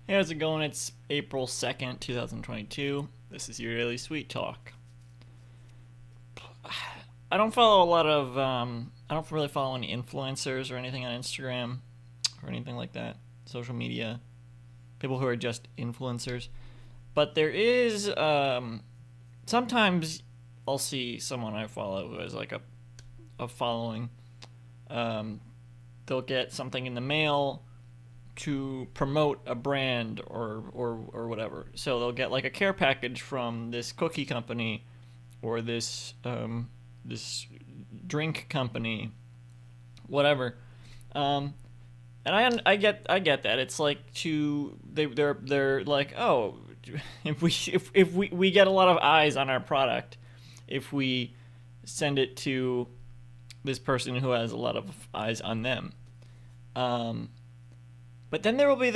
Hey, how's it going? It's April 2nd, 2022. This is your daily sweet talk. I don't follow a lot of, I don't really follow any influencers or anything on Instagram or anything like that. Social media. People who are just influencers. But there is, sometimes I'll see someone I follow who has like a following. Um, they'll get something in the mail to promote a brand or whatever. So they'll get like a care package from this cookie company or this drink company, whatever. Um, and I get that it's like they're like, oh, if we get a lot of eyes on our product, if we send it to this person who has a lot of eyes on them. Um, but then there will be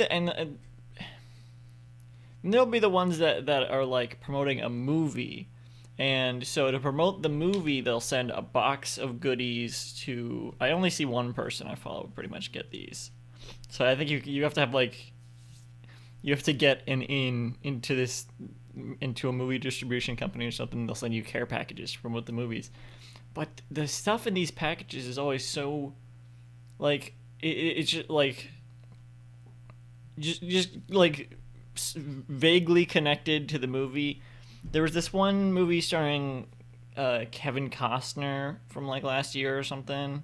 there'll be the ones that are like promoting a movie. And so to promote the movie, they'll send a box of goodies to. I only see one person I follow pretty much get these. So I think you have to have like you have to get into this into a movie distribution company or something. They'll send you care packages to promote the movies. But the stuff in these packages is always so like it's just like just like vaguely connected to the movie. There was this one movie starring Kevin Costner from like last year or something,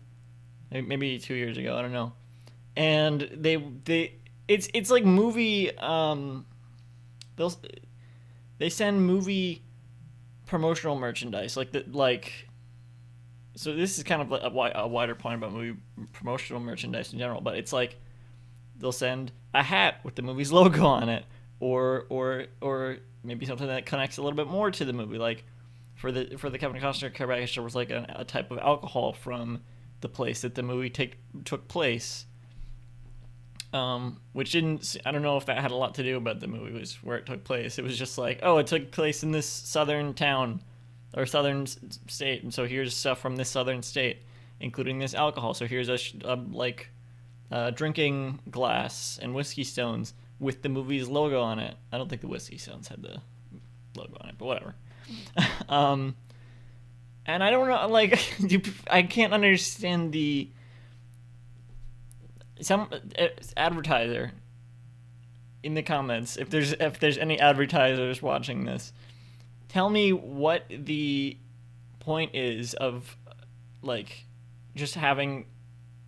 maybe 2 years ago. I don't know. And it's like movie. They'll they send movie promotional merchandise like the like. So this is kind of like a wider point about movie promotional merchandise in general, but it's like they'll send a hat with the movie's logo on it, or maybe something that connects a little bit more to the movie. Like for the Kevin Costner care package, there was like a type of alcohol from the place that the movie took place. Which didn't. I don't know if that had a lot to do about the movie was where it took place. It was just like, oh, it took place in this southern town or southern state, and so here's stuff from this southern state, including this alcohol. So here's a like drinking glass and whiskey stones with the movie's logo on it. I don't think the whiskey stones had the logo on it, but whatever. um, and I don't know, like, I can't understand the some advertiser in the comments. If there's any advertisers watching this, tell me what the point is of like just having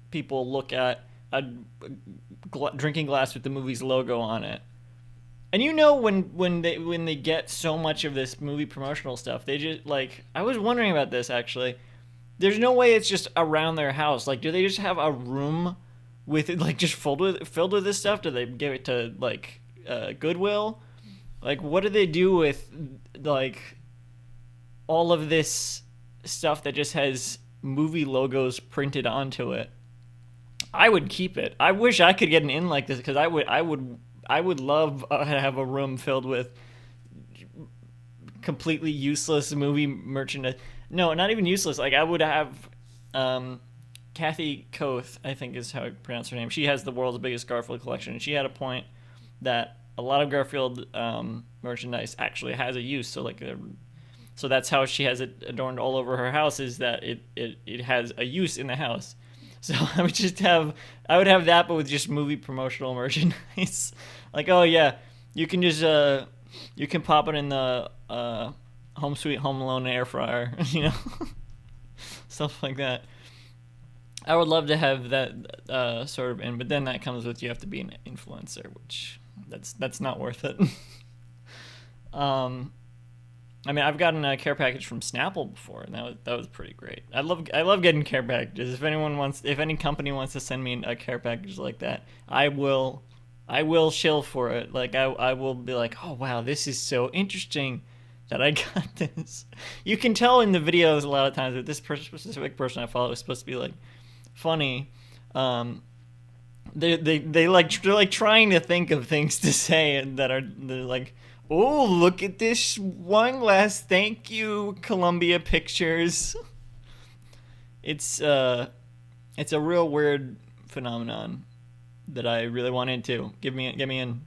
people look at a drinking glass with the movie's logo on it. And you know when they get so much of this movie promotional stuff, they just like I was wondering about this actually. There's no way it's just around their house. Like, do they just have a room with it like just filled with this stuff? Do they give it to like Goodwill? Like, what do they do with like all of this stuff that just has movie logos printed onto it? I would keep it. I wish I could get an in like this because I would love to have a room filled with completely useless movie merchandise. No, not even useless. Like I would have Kathy Koth, I think is how I pronounce her name. She has the world's biggest Garfield collection, and she had a point that a lot of Garfield merchandise actually has a use. So like, so that's how she has it adorned all over her house. Is that it has a use in the house. So I would have that, but with just movie promotional merchandise. Like, oh yeah, you can just you can pop it in the Home Sweet Home Alone air fryer, stuff like that. I would love to have that sort of in, but then that comes with you have to be an influencer, which that's not worth it. um, I mean, I've gotten a care package from Snapple before, and that was pretty great. I love getting care packages. If any company wants to send me a care package like that, I will shill for it. Like I will be like, oh wow, this is so interesting that I got this. You can tell in the videos a lot of times that this specific person I follow is supposed to be like funny. Um, they're like trying to think of things to say that are they're like, oh look at this wine glass, thank you Columbia Pictures. It's it's a real weird phenomenon that I really want into. Get me in.